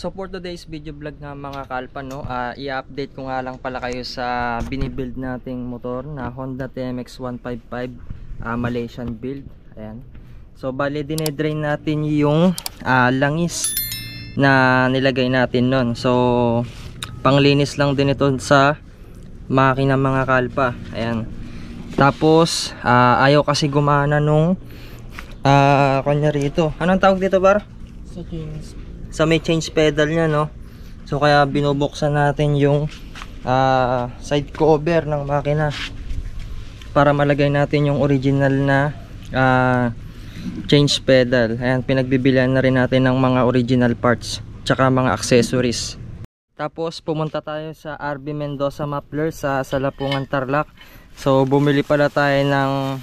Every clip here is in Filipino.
So for today's video vlog nga mga kalpa, no, i-update ko nga lang pala kayo sa binibuild nating motor na Honda TMX 155 Malaysian build. Ayan. So bali dinedrain natin yung langis na nilagay natin nun. So panglinis lang din ito sa makina mga kalpa. Ayan. Tapos ayaw kasi gumana nung kanya rito. Anong tawag dito, bar? Sa may change pedal nya, no? So kaya binubuksan natin yung side cover ng makina para malagay natin yung original na change pedal. Ayan, pinagbibilihan na rin natin ng mga original parts tsaka mga accessories. Tapos pumunta tayo sa RB Mendoza Muffler sa Salapungan, Tarlac. So bumili pala tayo ng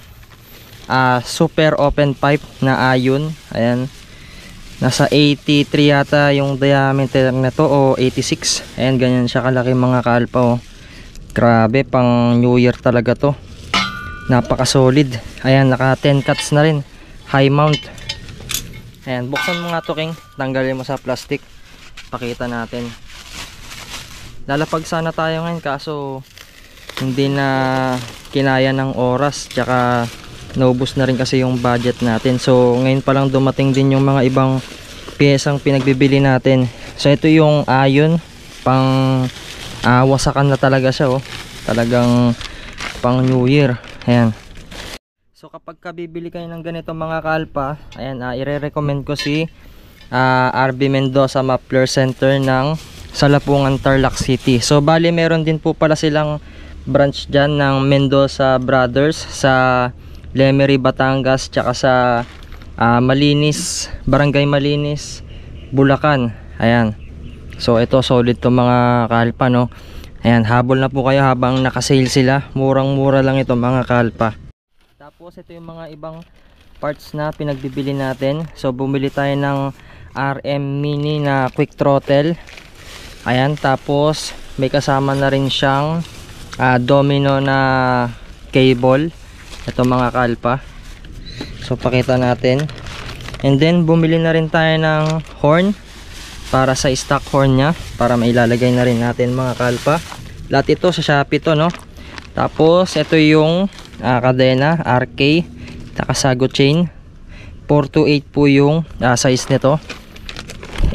super open pipe na Ayon. Ayan, nasa 83 yata yung diameter na to, o 86. Ayan, ganyan siya kalaki mga kalpa, oh. Grabe, pang New Year talaga to. Napaka solid. Ayan, naka 10 cuts na rin, high mount. Ayan, buksan mo nga to, King. Tanggalin mo sa plastic, pakita natin. Lalapag sana tayo ngayon, kaso hindi na kinaya ng oras, tsaka naubos na rin kasi yung budget natin. So ngayon pa lang dumating din yung mga ibang piyesang pinagbibili natin. So ito yung Ayon, pang wasakan na talaga siya, oh. Talagang pang New Year. Ayan. So kapag bibili kayo ng ganito mga kalpa, ayan, ire-recommend ko si RB Mendoza Muffler Center ng Salapungan, Tarlac City. So bali meron din po pala silang branch dyan ng Mendoza Brothers sa Lemery, Batangas, tsaka sa Malinis, Barangay Malinis, Bulacan. Ayan. So ito, solid to mga kalpa, no. Ayan, habol na po kayo habang naka-sale sila. Murang-mura lang ito mga kalpa. Tapos ito yung mga ibang parts na pinagbibili natin. So bumili tayo ng RM Mini na quick throttle. Ayan, tapos may kasama na rin siyang domino na cable. Ito mga kalpa. So pakita natin. And then bumili na rin tayo ng horn para sa stock horn nya, para mailalagay na rin natin mga kalpa. Lahat ito sa Shopee to, no. Tapos ito yung kadena RK, Takasago chain. 428 po yung size nito.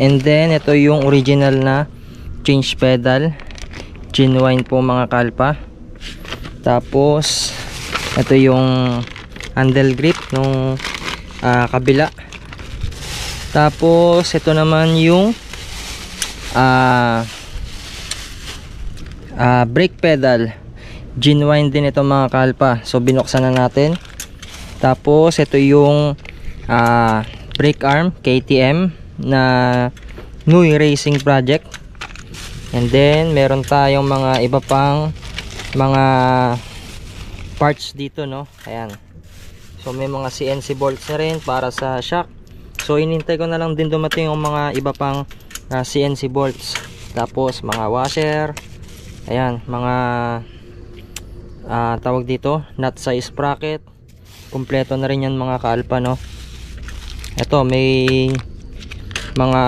And then ito yung original na change pedal, genuine po mga kalpa. Tapos ito yung handle grip nung kabila. Tapos ito naman yung brake pedal, genuine din ito mga kalpa. So binuksan na natin. Tapos ito yung brake arm KTM na Nui Racing Project. And then meron tayong mga iba pang mga parts dito, no. Ayan. So may mga CNC bolts na rin para sa shock. So inintay ko na lang din dumating yung mga iba pang CNC bolts. Tapos mga washer. Ayan, mga tawag dito, nut size sprocket. Kumpleto na rin yan mga kalpa, no. Ito may mga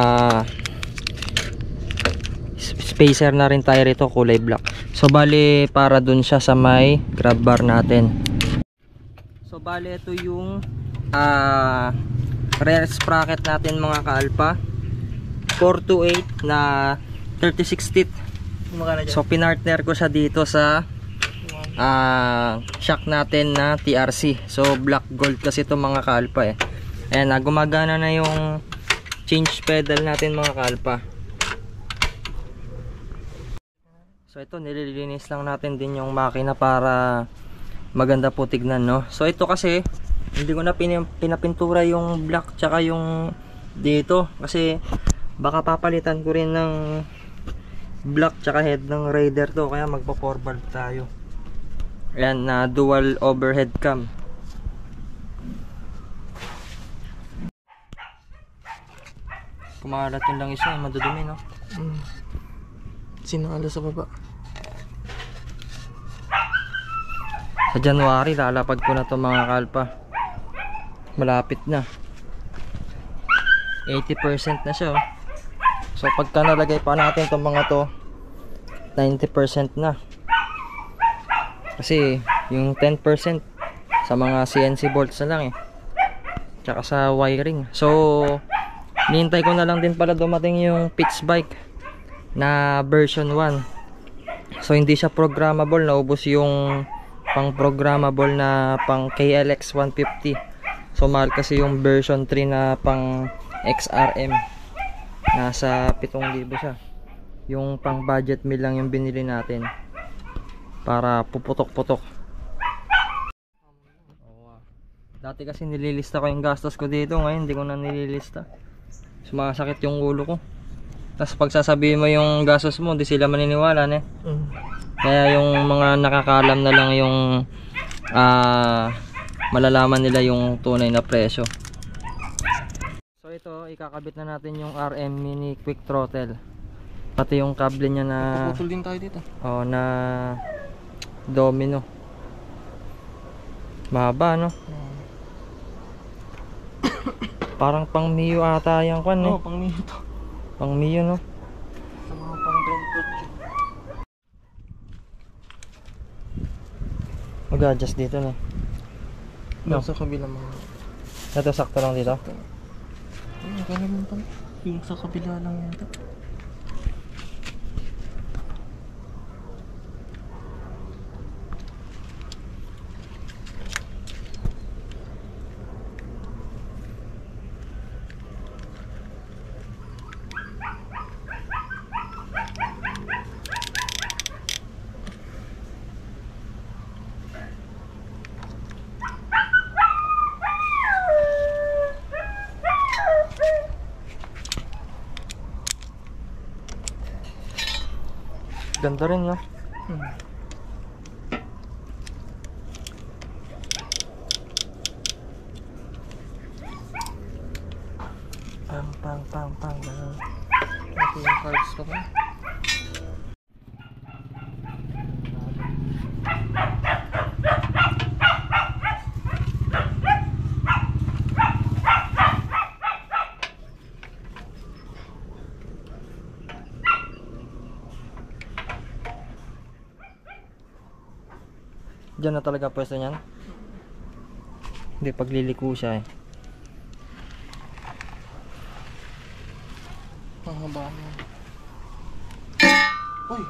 spacer na rin tayo rito, kulay black. So bali para dun siya sa may grab bar natin. So bali ito yung rear sprocket natin mga kalpa, 428 na 36 teeth. So pinartner ko siya dito sa shock natin na TRC. So black gold kasi ito mga kalpa, eh. Ayan, gumagana na yung change pedal natin mga kalpa. So ito, nililinis lang natin din yung makina para maganda po tignan, no. So ito kasi hindi ko na pinapintura yung black tsaka yung dito, kasi baka papalitan ko rin ng black tsaka head ng Raider to, kaya magpa 4 valve tayo. Ayan, na dual overhead cam. Kumalat yung langis na, madudumi, no. Sinangala sa baba. Sa January lalapag ko na to mga kalpa. Malapit na. 80% na siya, oh. So pagka nalagay pa natin itong mga to, 90% na. Kasi yung 10% sa mga CNC bolts na lang eh, tsaka sa wiring. So nihintay ko na lang din pala dumating yung pitch bike na version 1. So hindi siya programmable, naubos yung pang programmable na pang KLX 150. So mahal kasi yung version 3 na pang XRM, nasa 7,000 siya. Yung pang budget meal lang yung binili natin para puputok-putok. Dati kasi nililista ko yung gastos ko dito, ngayon hindi ko na nililista. Sumasakit yung ulo ko. Tapos pag sasabihin mo yung gastos mo, hindi sila maniniwala eh. Kaya yung mga nakakalam na lang yung malalaman nila yung tunay na presyo. So ito, ikakabit na natin yung RM Mini Quick Throttle. Pati yung kable niya na paputol din tayo dito. Oh, na domino. Mahaba no? Parang pang Mio ata yung kwan eh. Oo, pang Mio to. Pang Mio no? Sa mga pang Brentford. Mag-adjust dito na. No. Sa kabila mga. Ito sakto lang dito. Ay, ganun mo pala. Yung sa kabila lang yata. Ganda rin no? Pang. Ito yung cards ko pa. Diyan na talaga pwesto niyan. Hindi, pagliliko siya eh. Panghabaan mo. Uy!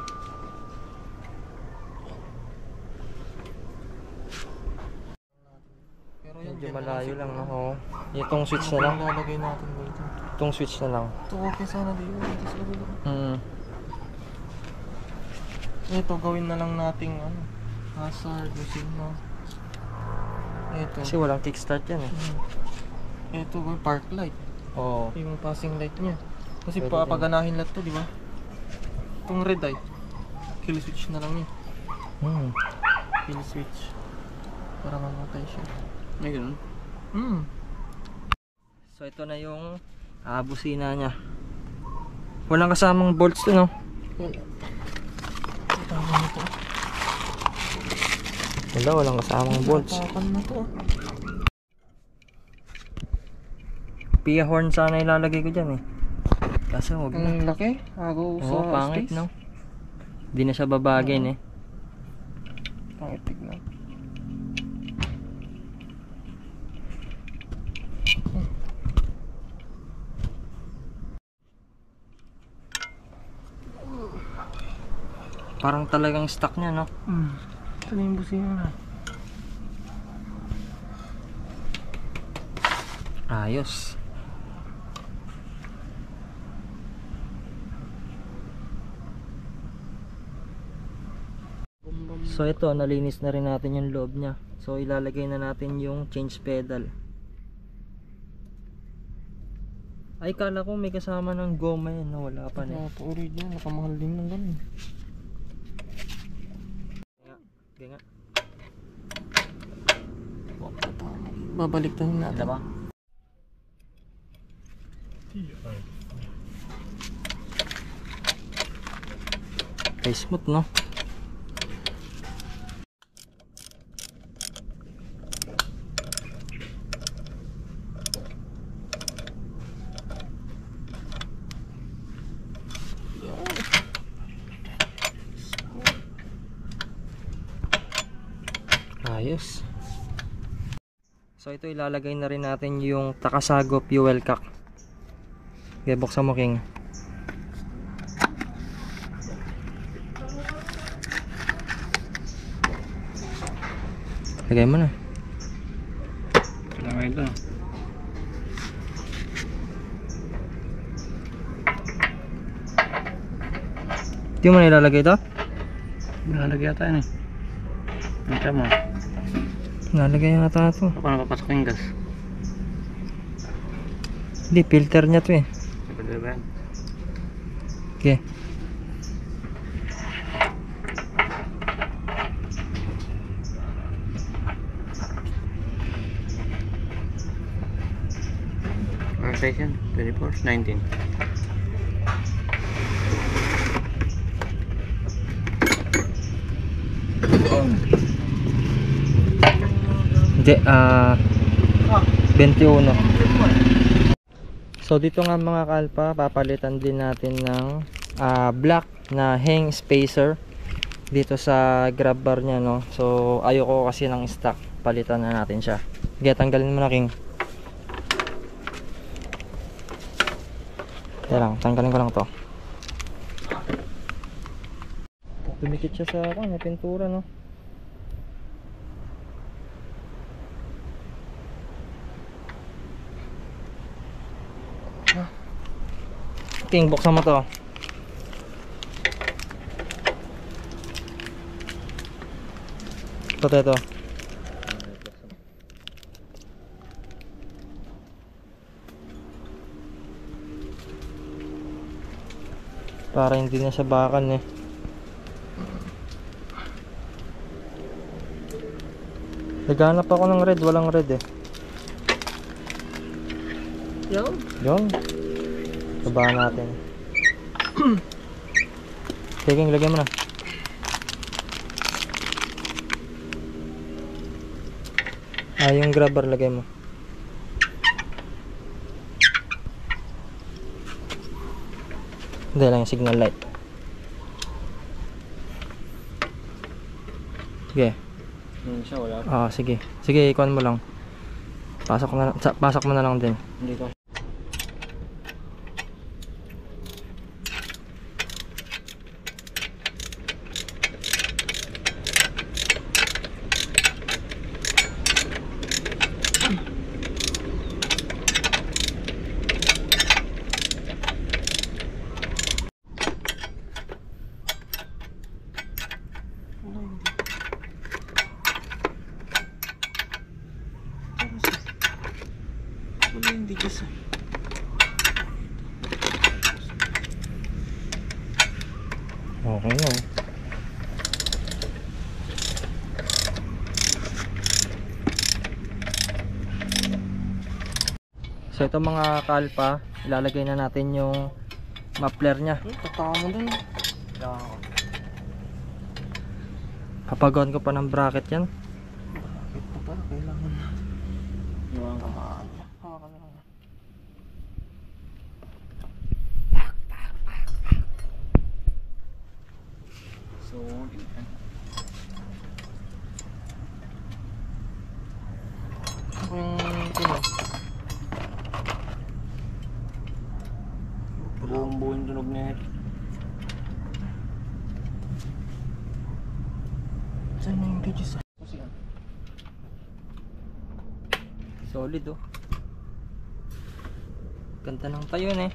Pero yan, Medyo dyan malayo na lang no? Oo. Itong switch na lang. Lalagay natin dito. Itong switch na lang. Ito okay sana dito. Ito sa kabila. Ito gawin na lang nating ano, hazard, signal. Ito. Kasi walang kickstart yan eh. Ito gawin park light. Oo. Yung passing light niya. Kasi Pwede papaganahin lahat to, di ba? Itong red light, kill switch na lang yun. Kill switch. Para mamatay siya. May ganun? So ito na yung busina niya. Walang kasamang bolts to no? Wala. Tama na to. Wala, walang kasamang bolts. Tapakan na to. Pia horn sana ilalagay ko dyan eh. Kasi huwag na. Ang laki. Agaw sa Oo, pangit space. no? Hindi na siya babagin eh. Pangit tignan. Parang talagang stock niya no? Ito na yung busina na. Ayos. So ito, nalinis na rin natin yung loob niya. So ilalagay na natin yung change pedal. Ay, kala ko may kasama ng goma yan na wala pa na. Ito original, nakamahal din ng ganun. Kaya nga. Babalik tayo natin. Diba? Ay, smooth no? Ayos. So ito ilalagay na rin natin yung Takasago fuel cock. Okay, buksan mo, King. Lagay mo na. Lagay ito. Hindi mo na ilalagay ito? Nilalagay yata yun eh. Ito mo. Ilalagay yata ito. Paano papasok yung gas? Hindi, filter niya to eh. Pwede ba yan? Okay. Ano size yan? 24? 19? Hindi, 21. So dito nga mga kalpa, papalitan din natin ng black na hang spacer dito sa grab bar nya, no. So ayoko kasi ng stock, palitan na natin siya. Okay, tanggalin mo na, King. Kaya lang, tanggalin ko lang to. Dumikit siya sa pintura, no. King, buksan mo to. Ito. Para hindi na siya bakan eh. Naghanap ako ng red, walang red eh. Yun. Sabahan natin. King, lagyan mo na. Yung grabber lagay mo. Hindi lang yung signal light. Sige. Siya wala. Sige. Sige, ikuan mo lang. Pasok mo na lang din. Hindi ko. Hindi kasi. Okay na. So ito mga kalpa, ilalagay na natin yung muffler nya. Tatawa mo dun. Papagawan ko pa ng bracket yan. Ito pa, kailangan na. Iwan ka pa. Hawakan na lang. So, buong tunog na ito. Saan na yung gauges? Solid oh. Ganda ng tayo eh.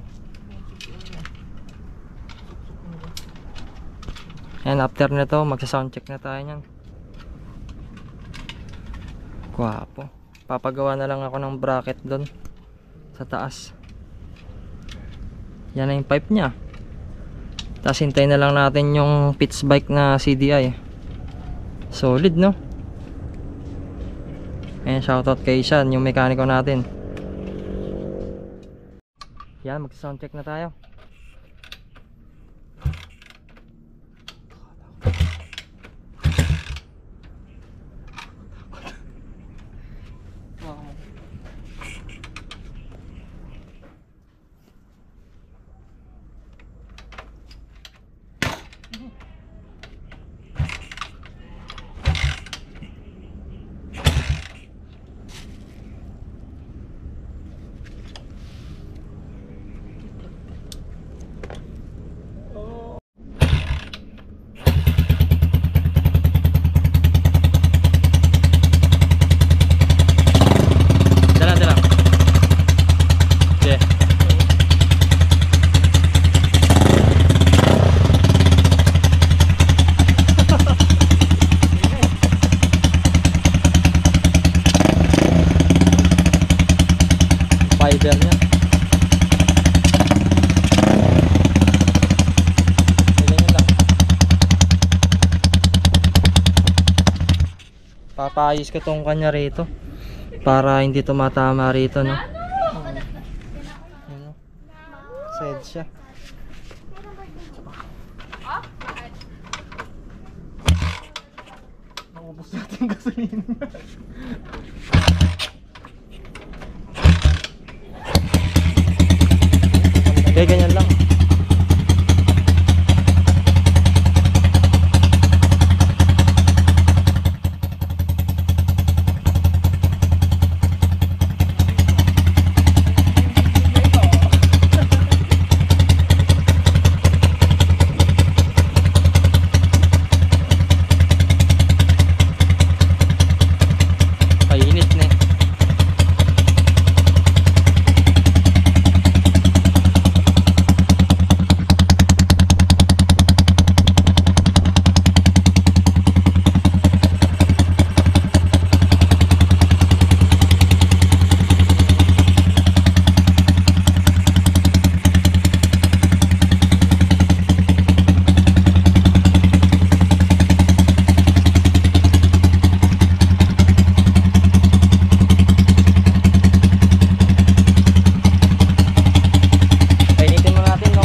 Yan, after nito magsa-soundcheck na tayo niyan. Gwapo. Papagawa na lang ako ng bracket doon sa taas. Yan na yung pipe nya. Tapos hintayin na lang natin yung pitch bike na CDI. Solid, no? Ayan, shoutout kay Sean, yung mekaniko natin. Yan, mag-soundcheck na tayo. Papayos ko tong kanya rito para hindi tumatama rito, no? Ano? Sad siya. Naubos natin gasolina. Okay, ganyan lang. Painit na eh. Painitin mo natin, no?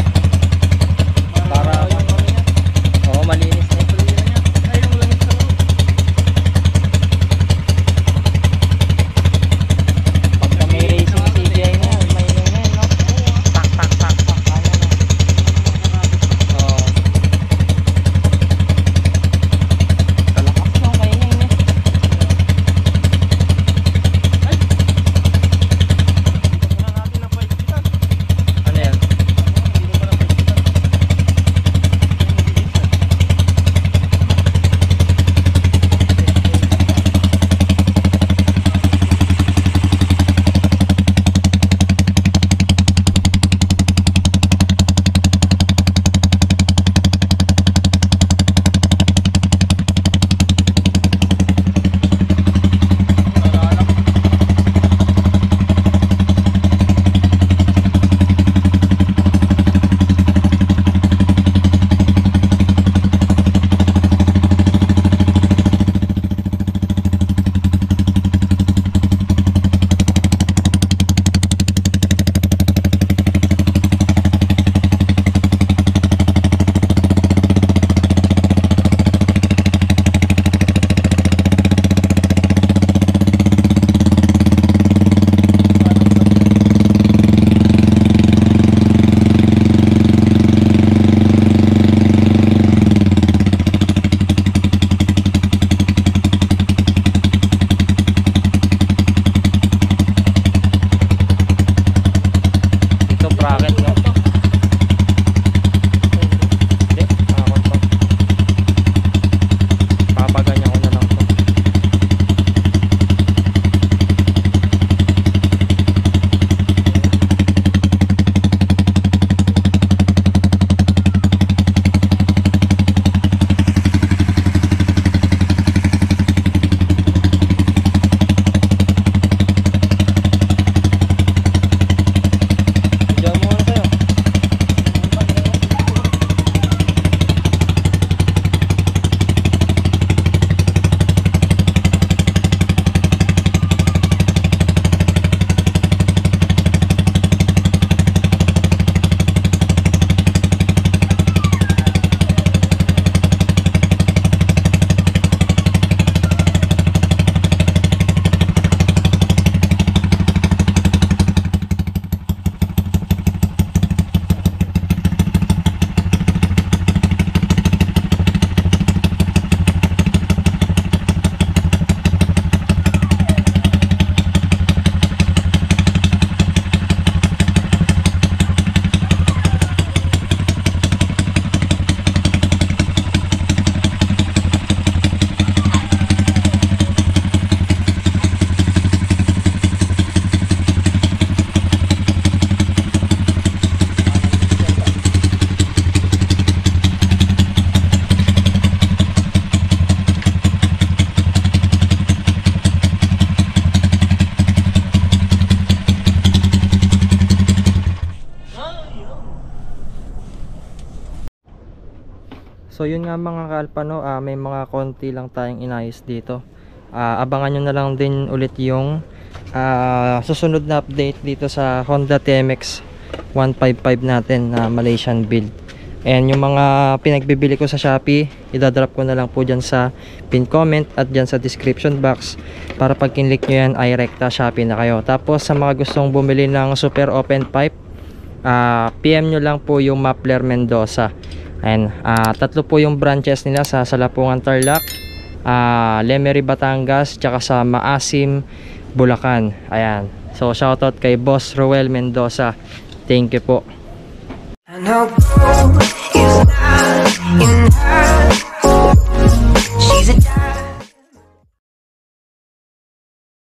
Para oo, malinis na ito. Ay, yung langis sa loob. Pagka may racing CGI na, may ingay na yun, no? Tak, tak, tak, tak. Ano na? Oo. Kalakas ng kaingay niya. Wala natin na paikpitan. Ano yan? Hindi mo pala paikpitan. Ito bracket, no? Hindi, nakakon pa. Papaganyan ko na lang to. Diyan muna tayo. So yun nga mga kalpa, no, may mga konti lang tayong inayos dito. Abangan nyo na lang din ulit yung susunod na update dito sa Honda TMX 155 natin na Malaysian build. And yung mga pinagbibili ko sa Shopee, idadrop ko na lang po dyan sa pin comment at dyan sa description box, para pag kinlik nyo yan ay rekta Shopee na kayo. Tapos sa mga gustong bumili ng super open pipe, PM nyo lang po yung Mapler Mendoza. And 3 po yung branches nila sa Salapungan Tarlac, Lemery Batangas, tsaka sa Maasim Bulacan. Ayan, so shoutout kay Boss Roel Mendoza. Thank you po. I know gold is not enough.